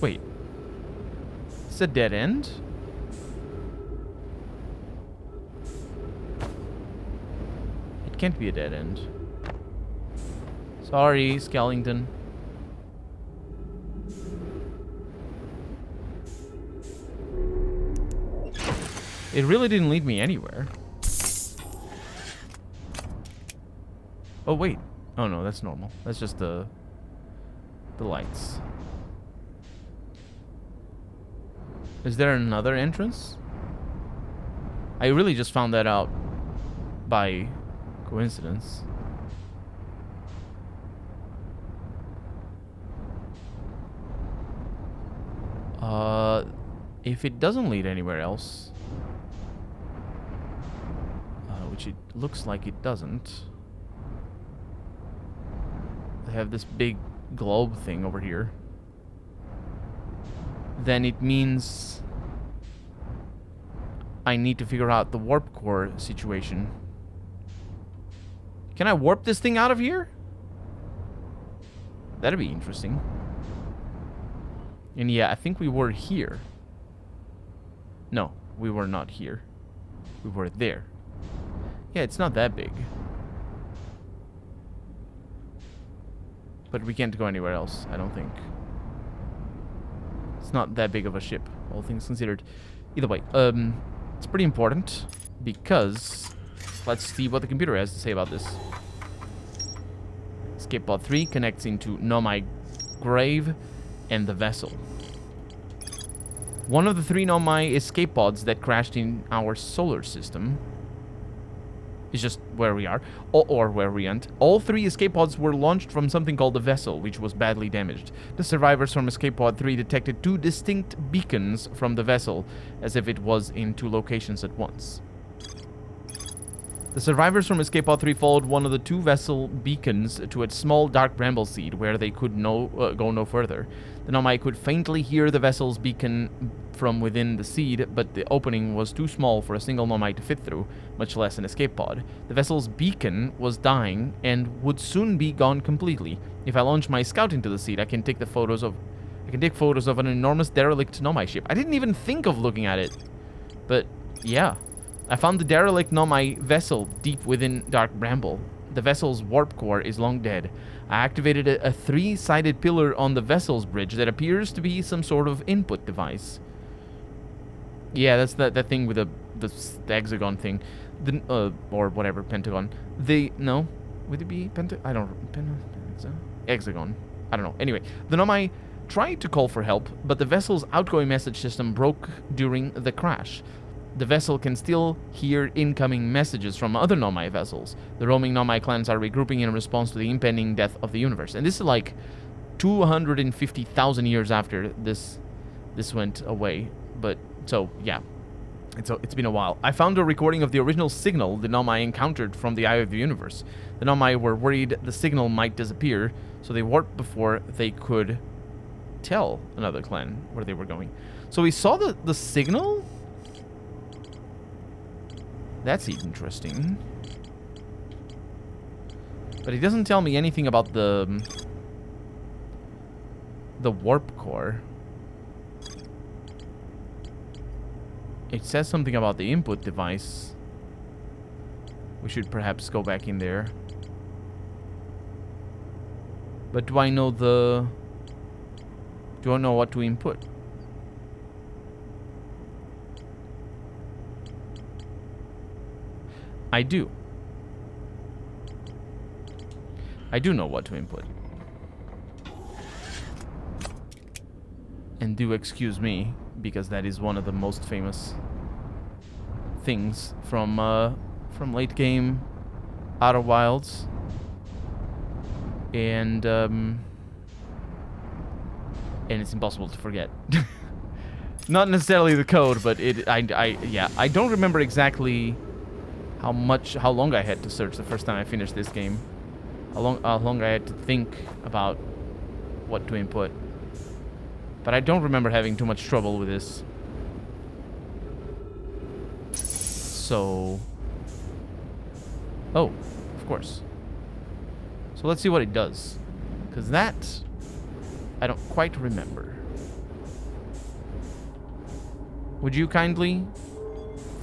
Wait. It's a dead end? It can't be a dead end. Sorry, Skellington. It really didn't lead me anywhere. Oh, wait. Oh, no, that's normal. That's just the lights. Is there another entrance? I really just found that out by coincidence. If it doesn't lead anywhere else, which it looks like it doesn't. I have this big globe thing over here. Then it means I need to figure out the warp core situation. Can I warp this thing out of here? That'd be interesting. And yeah, I think we were here. No, we were not here. We were there. Yeah, it's not that big. But we can't go anywhere else, I don't think. It's not that big of a ship, all things considered. Either way, it's pretty important because let's see what the computer has to say about this. Escape pod 3 connects into Nomai Grave and the vessel. One of the 3 Nomai escape pods that crashed in our solar system is just where we are, or where we aren't. All 3 escape pods were launched from something called the vessel, which was badly damaged. The survivors from escape pod 3 detected 2 distinct beacons from the vessel, as if it was in 2 locations at once. The survivors from escape pod 3 followed one of the 2 vessel beacons to a small dark bramble seed, where they could go no further. The Nomai could faintly hear the vessel's beacon from within the seed, but the opening was too small for a single Nomai to fit through, much less an escape pod. The vessel's beacon was dying and would soon be gone completely. If I launch my scout into the seed, I can take photos of an enormous derelict Nomai ship. I didn't even think of looking at it, but yeah. I found the derelict Nomai vessel deep within Dark Bramble. The vessel's warp core is long dead. I activated a 3-sided pillar on the vessel's bridge that appears to be some sort of input device. Yeah, that's that thing with the hexagon thing. Or whatever, pentagon. No. Would it be I don't know. Hexagon. I don't know. Anyway, the Nomai tried to call for help, but the vessel's outgoing message system broke during the crash. The vessel can still hear incoming messages from other Nomai vessels. The roaming Nomai clans are regrouping in response to the impending death of the universe. And this is like 250,000 years after this went away. But, so, yeah. It's been a while. I found a recording of the original signal the Nomai encountered from the Eye of the Universe. The Nomai were worried the signal might disappear, so they warped before they could tell another clan where they were going. So we saw the signal? That's interesting. But it doesn't tell me anything about the warp core. It says something about the input device. We should perhaps go back in there. But do I know what to input? I do. I do know what to input. And do excuse me, because that is one of the most famous things from late game Outer Wilds. And it's impossible to forget. Not necessarily the code, but I don't remember exactly how long I had to search the first time I finished this game. How long I had to think about what to input. But I don't remember having too much trouble with this. So... Oh, of course. So let's see what it does. Because that, I don't quite remember. Would you kindly?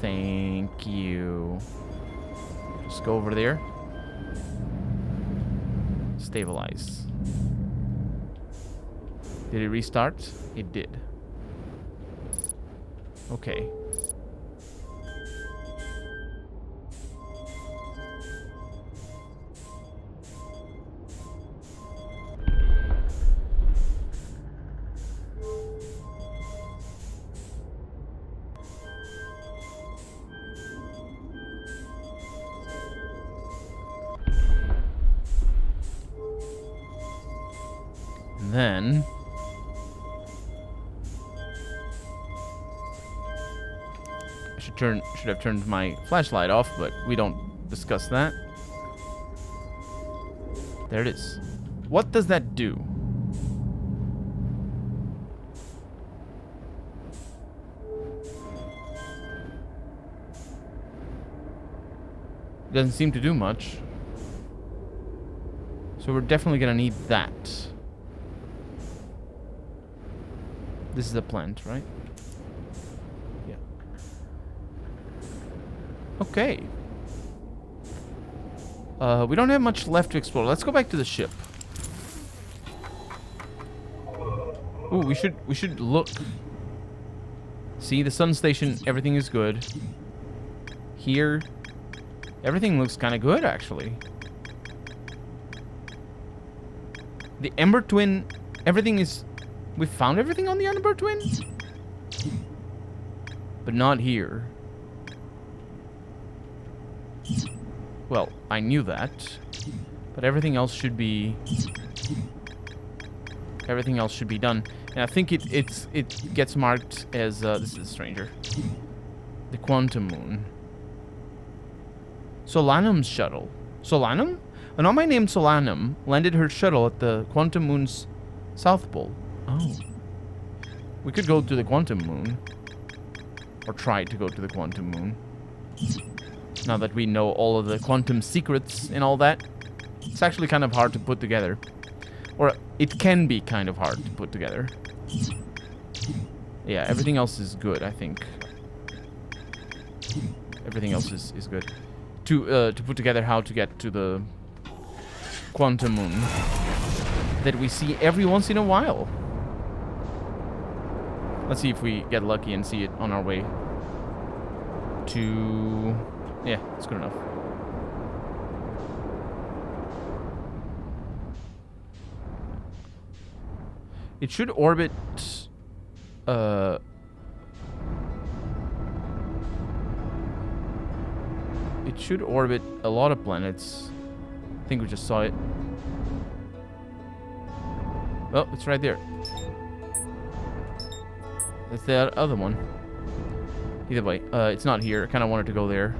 Thank you. Just go over there. Stabilize. Did it restart? It did. Okay. Then I should have turned my flashlight off, but we don't discuss that. There it is. What does that do? Doesn't seem to do much. So we're definitely gonna need that. This is a plant, right? Yeah. Okay. We don't have much left to explore. Let's go back to the ship. Ooh, we should look. See, the sun station, everything is good. Here, everything looks kind of good, actually. The Ember Twin, everything is... We found everything on the Ember Twin? But not here. Well, I knew that. But everything else should be... Everything else should be done. And I think it gets marked as... this is a stranger. The Quantum Moon. Solanum's shuttle. Solanum? An Omai named Solanum landed her shuttle at the Quantum Moon's South Pole. Oh. We could go to the Quantum Moon. Or try to go to the Quantum Moon. Now that we know all of the quantum secrets and all that. It's actually kind of hard to put together. Or it can be kind of hard to put together. Yeah, everything else is good, I think. Everything else is good. To put together how to get to the Quantum Moon that we see every once in a while. Let's see if we get lucky and see it on our way to... Yeah, it's good enough. It should orbit... It should orbit a lot of planets. I think we just saw it. Oh, it's right there. That's the other one. Either way, it's not here. I kind of wanted to go there.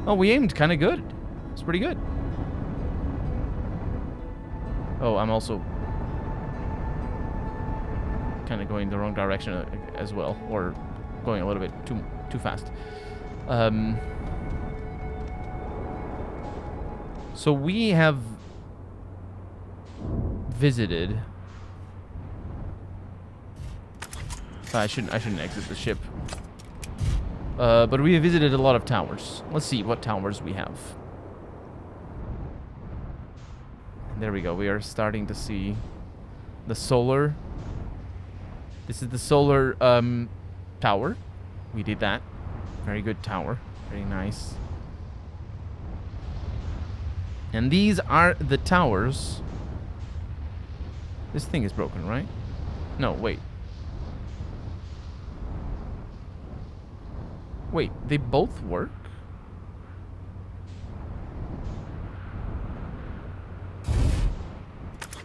Oh, we aimed kind of good. It's pretty good. Oh, I'm also kind of going the wrong direction as well, or going a little bit too fast. So we have visited. I shouldn't exit the ship. But we have visited a lot of towers. Let's see what towers we have. There we go. We are starting to see the solar. This is the solar tower. We did that. Very good tower. Very nice. And these are the towers. This thing is broken, right? No, wait. Wait, they both work?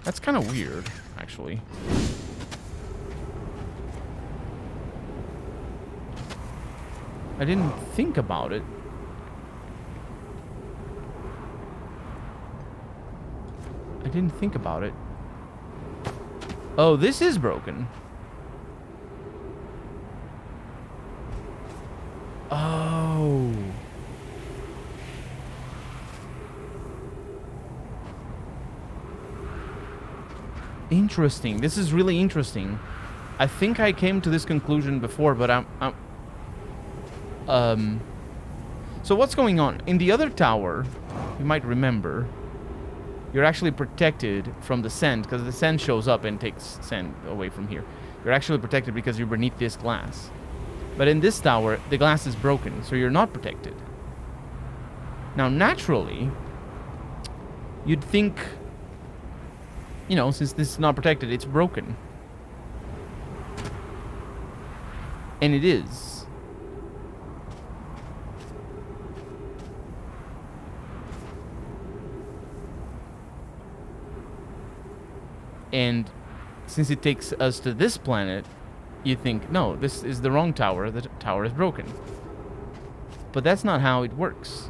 That's kind of weird, actually. I didn't think about it. I didn't think about it. Oh, this is broken. Oh. Interesting. This is really interesting. I think I came to this conclusion before, but so what's going on? In the other tower, you might remember, you're actually protected from the sand, because the sand shows up and takes sand away from here. You're actually protected because you're beneath this glass. But in this tower, the glass is broken, so you're not protected. Now, naturally, you'd think, you know, since this is not protected, it's broken. And it is. And since it takes us to this planet, you think, no, this is the wrong tower. The tower is broken. But that's not how it works.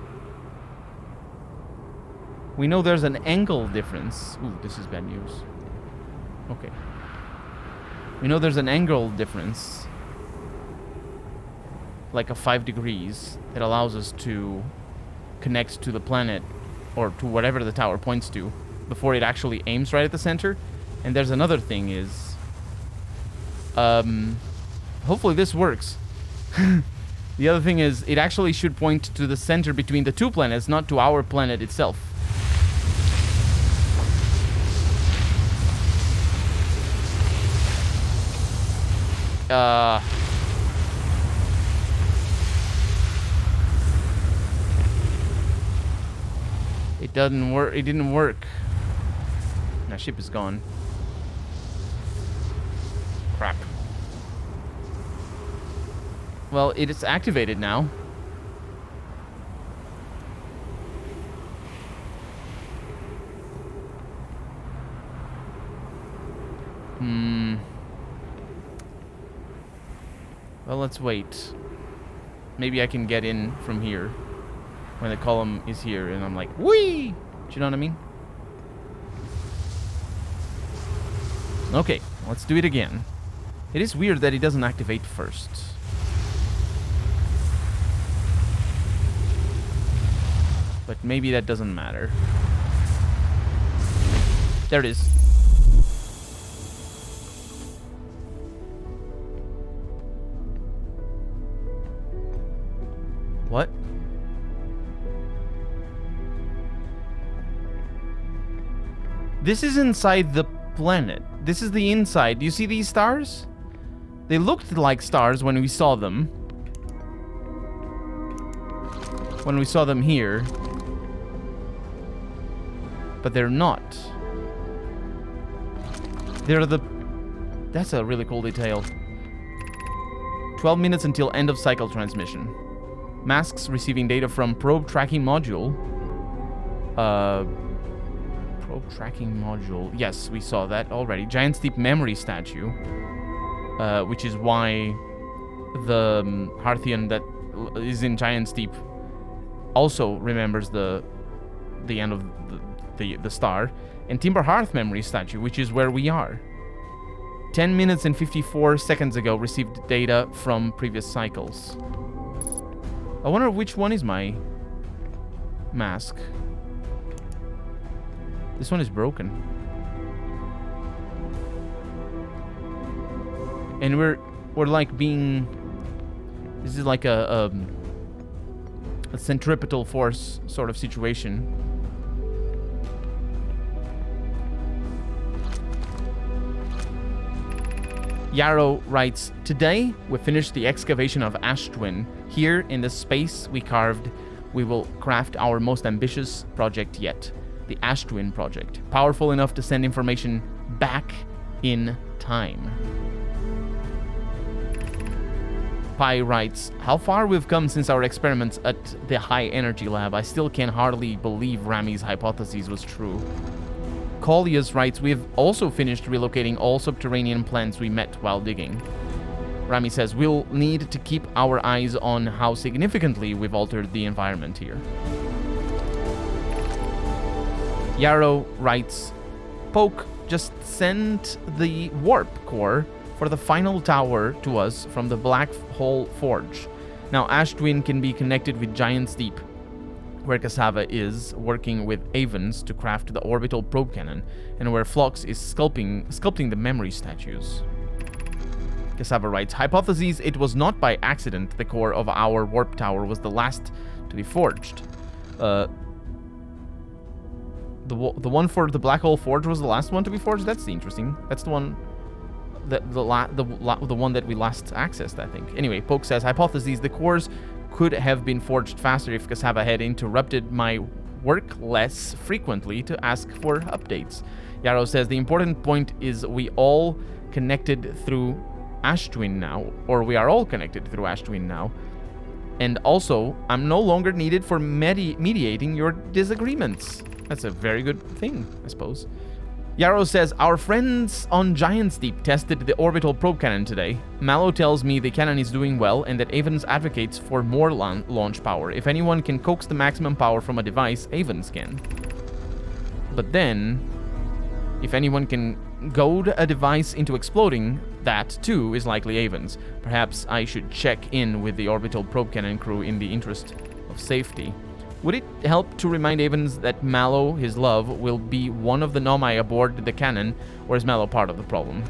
We know there's an angle difference. Ooh, this is bad news. Okay. We know there's an angle difference, like a 5 degrees, that allows us to connect to the planet, or to whatever the tower points to, before it actually aims right at the center. And there's another thing is, hopefully this works. The other thing is, it actually should point to the center between the two planets, not to our planet itself. It doesn't work. It didn't work. Now ship is gone. Crap. Well, it is activated now. Well, let's wait. Maybe I can get in from here when the column is here and I'm like, whee! Do you know what I mean? Okay, let's do it again. It is weird that it doesn't activate first. But maybe that doesn't matter. There it is. What? This is inside the planet. This is the inside. Do you see these stars? They looked like stars when we saw them. When we saw them here. But they're not. They're the... That's a really cool detail. 12 minutes until end of cycle transmission. Masks receiving data from probe tracking module. Probe tracking module. Yes, we saw that already. Giant Steep memory statue. Which is why the Harthian that is in Giant Steep also remembers the end of the star. And Timber Hearth memory statue, which is where we are. 10 minutes and 54 seconds ago received data from previous cycles. I wonder which one is my mask. This one is broken. And we're like being... This is like a centripetal force sort of situation. Yarrow writes, today we finished the excavation of Ash Twin. Here in the space we carved, we will craft our most ambitious project yet. The Ash Twin project. Powerful enough to send information back in time. Pi writes, how far we've come since our experiments at the high energy lab. I still can hardly believe Rami's hypothesis was true. Collius writes, we have also finished relocating all subterranean plants we met while digging. Rami says, we'll need to keep our eyes on how significantly we've altered the environment here. Yarrow writes, Poke just sent the warp core for the final tower to us from the Black Hole Forge. Now Ash Twin can be connected with Giant Steep, where Cassava is working with Avens to craft the orbital probe cannon, and where Phlox is sculpting the memory statues. Cassava writes, hypotheses, it was not by accident the core of our warp tower was the last to be forged. The one for the Black Hole Forge was the last one to be forged? That's interesting. That's the one... The one that we last accessed, I think. Anyway, Poke says, hypotheses, the cores could have been forged faster if Cassava had interrupted my work less frequently to ask for updates. Yarrow says, the important point is we all connected through Ash Twin now, or we are all connected through Ash Twin now. And also, I'm no longer needed for mediating your disagreements. That's a very good thing, I suppose. Yarrow says, our friends on Giant's Deep tested the orbital probe cannon today. Mallow tells me the cannon is doing well and that Avens advocates for more launch power. If anyone can coax the maximum power from a device, Avens can. But then, if anyone can goad a device into exploding, that too is likely Avens. Perhaps I should check in with the orbital probe cannon crew in the interest of safety. Would it help to remind Avens that Mallow, his love, will be one of the Nomai aboard the cannon, or is Mallow part of the problem?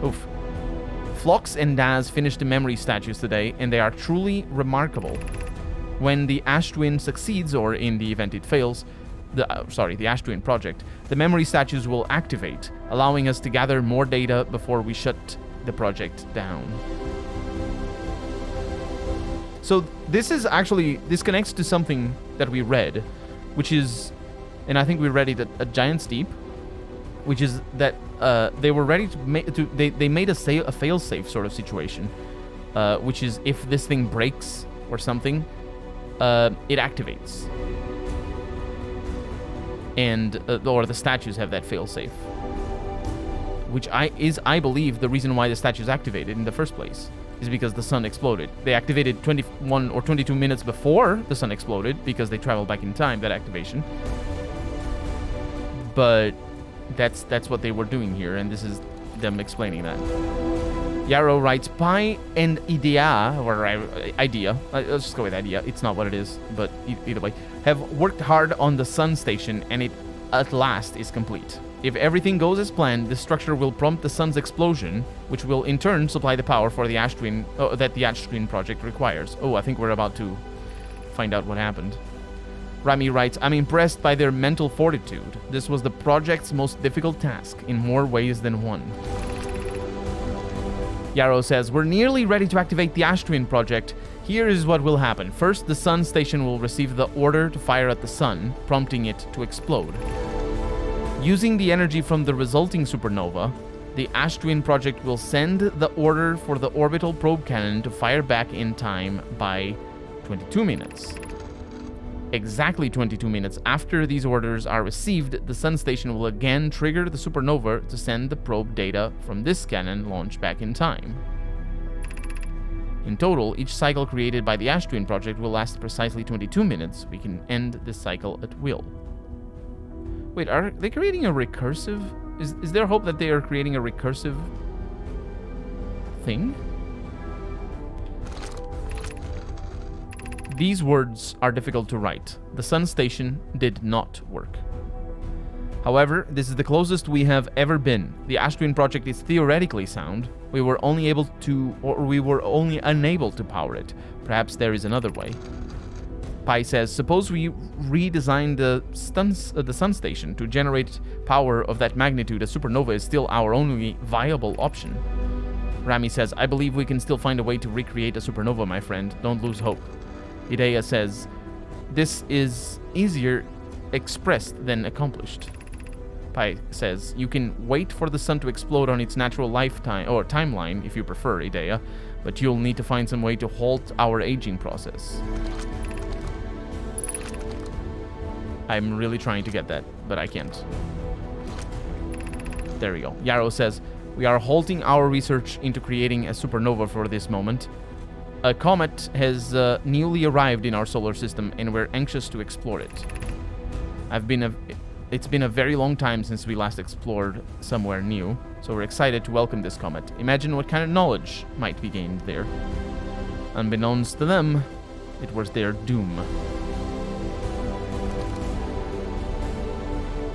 Oof. Phlox and Daz finished the memory statues today, and they are truly remarkable. When the Ash Twin succeeds, or in the event it fails, the Ash Twin project, the memory statues will activate, allowing us to gather more data before we shut the project down. So this connects to something that we read, which is, and I think we read it at Giant's Deep, which is that they were ready to they made a fail-safe sort of situation, which is if this thing breaks or something, it activates, and or the statues have that fail-safe, which I believe the reason why the statues activated in the first place. Is because the sun exploded. They activated 21 or 22 minutes before the sun exploded because they traveled back in time, that activation. But that's what they were doing here, and this is them explaining that. Yarrow writes, Pi and Idea, or Idea, let's just go with Idea, it's not what it is, but either way, have worked hard on the sun station, and it at last is complete. If everything goes as planned, this structure will prompt the sun's explosion, which will in turn supply the power for the Ash Twin that the Ash Twin project requires. Oh, I think we're about to find out what happened. Rami writes, I'm impressed by their mental fortitude. This was the project's most difficult task, in more ways than one. Yarrow says, we're nearly ready to activate the Ash Twin project. Here is what will happen. First, the sun station will receive the order to fire at the sun, prompting it to explode. Using the energy from the resulting supernova, the Ash Twin project will send the order for the orbital probe cannon to fire back in time by 22 minutes. Exactly 22 minutes after these orders are received, the sun station will again trigger the supernova to send the probe data from this cannon launch back in time. In total, each cycle created by the Ash Twin project will last precisely 22 minutes. We can end this cycle at will. Wait, are they creating a recursive? Is there hope that they are creating a recursive thing? These words are difficult to write. The sun station did not work. However, this is the closest we have ever been. The Ash Twin project is theoretically sound. We were only unable to power it. Perhaps there is another way. Pi says, suppose we redesign the sun station to generate power of that magnitude. A supernova is still our only viable option. Rami says, I believe we can still find a way to recreate a supernova, my friend. Don't lose hope. Idea says, this is easier expressed than accomplished. Pi says, you can wait for the sun to explode on its natural lifetime or timeline if you prefer, Idea, but you'll need to find some way to halt our aging process. I'm really trying to get that, but I can't. There we go. Yarrow says, we are halting our research into creating a supernova for this moment. A comet has newly arrived in our solar system, and we're anxious to explore it. It's been a very long time since we last explored somewhere new, so we're excited to welcome this comet. Imagine what kind of knowledge might be gained there. Unbeknownst to them, it was their doom.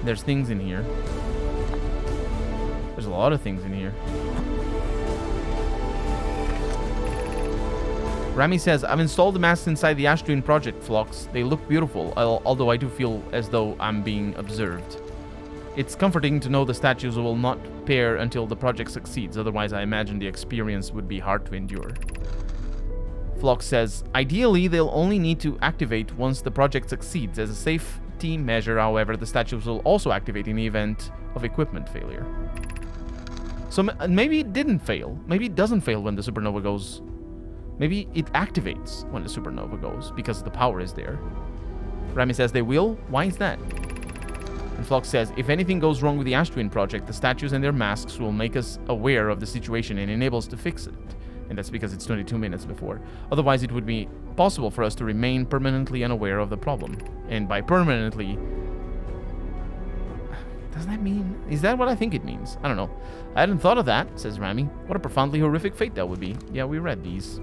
There's things in here. There's a lot of things in here. Rami says, I've installed the masks inside the Ash Twin project, Phlox. They look beautiful, although I do feel as though I'm being observed. It's comforting to know the statues will not pair until the project succeeds, otherwise I imagine the experience would be hard to endure. Phlox says, ideally they'll only need to activate once the project succeeds. As a safety measure, however, the statues will also activate in the event of equipment failure. So maybe it didn't fail. Maybe it doesn't fail when the supernova goes. Maybe it activates when the supernova goes, because the power is there. Rami says they will? Why is that? And Phlox says, if anything goes wrong with the Ash Twin project, the statues and their masks will make us aware of the situation and enable us to fix it. And that's because it's 22 minutes before. Otherwise, it would be possible for us to remain permanently unaware of the problem. And by permanently... does that mean... is that what I think it means? I don't know. I hadn't thought of that, says Rami. What a profoundly horrific fate that would be. Yeah, we read these.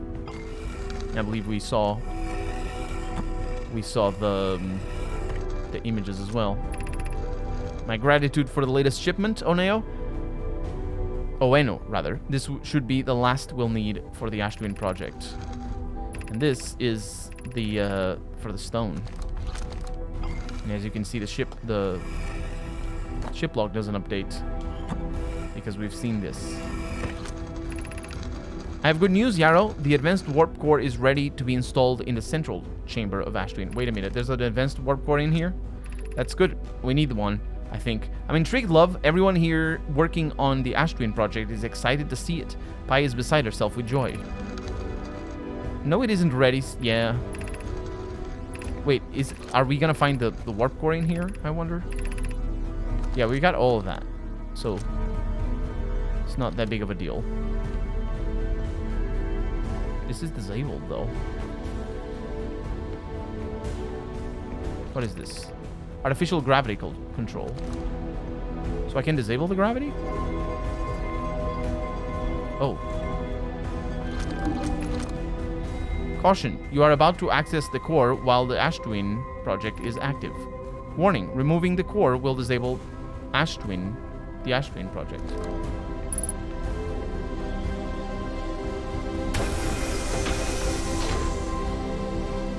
I believe we saw the images as well. My gratitude for the latest shipment, Oneo. Oeno, rather. This should be the last we'll need for the Ash Twin project. And this is the for the stone. And as you can see, the ship log doesn't update because we've seen this. I have good news, Yarrow. The advanced warp core is ready to be installed in the central chamber of Ash Twin. Wait a minute, there's an advanced warp core in here? That's good. We need one, I think. I'm intrigued, love. Everyone here working on the Ash Twin project is excited to see it. Pi is beside herself with joy. No, it isn't ready. Yeah. Wait, are we gonna find the warp core in here, I wonder? Yeah, we got all of that. So, it's not that big of a deal. This is disabled, though. What is this? Artificial gravity control. So I can disable the gravity? Oh. Caution. You are about to access the core while the Ash Twin project is active. Warning. Removing the core will disable the Ash Twin project.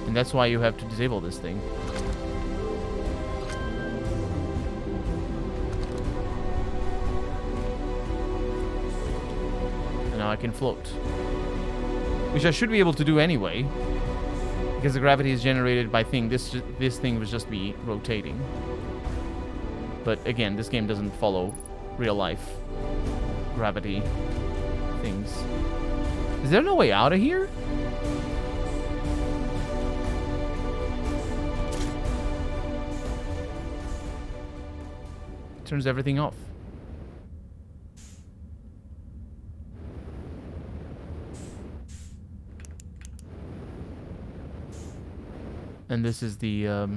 And that's why you have to disable this thing. And now I can float. Which I should be able to do anyway. Because the gravity is generated by thing. This thing would just be rotating. But again, this game doesn't follow real life gravity things. Is there no way out of here? Turns everything off. And this is the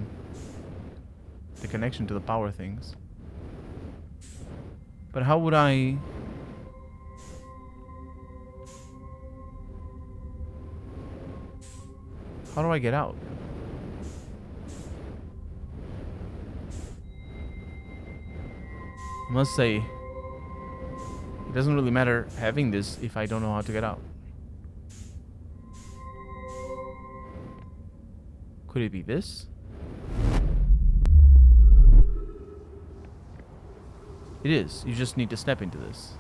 connection to the power things. But how would I... how do I get out? I must say, it doesn't really matter having this if I don't know how to get out. Could it be this? It is. You just need to step into this.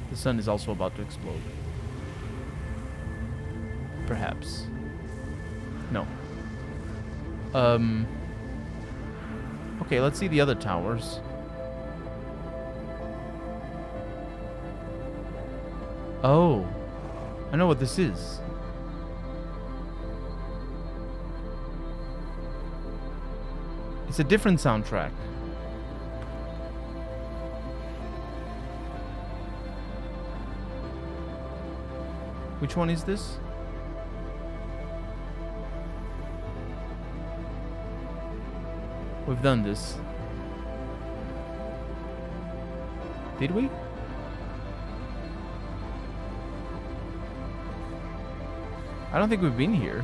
The sun is also about to explode. Perhaps. No. Okay, let's see the other towers. Oh. I know what this is. It's a different soundtrack. Which one is this? We've done this. Did we? I don't think we've been here.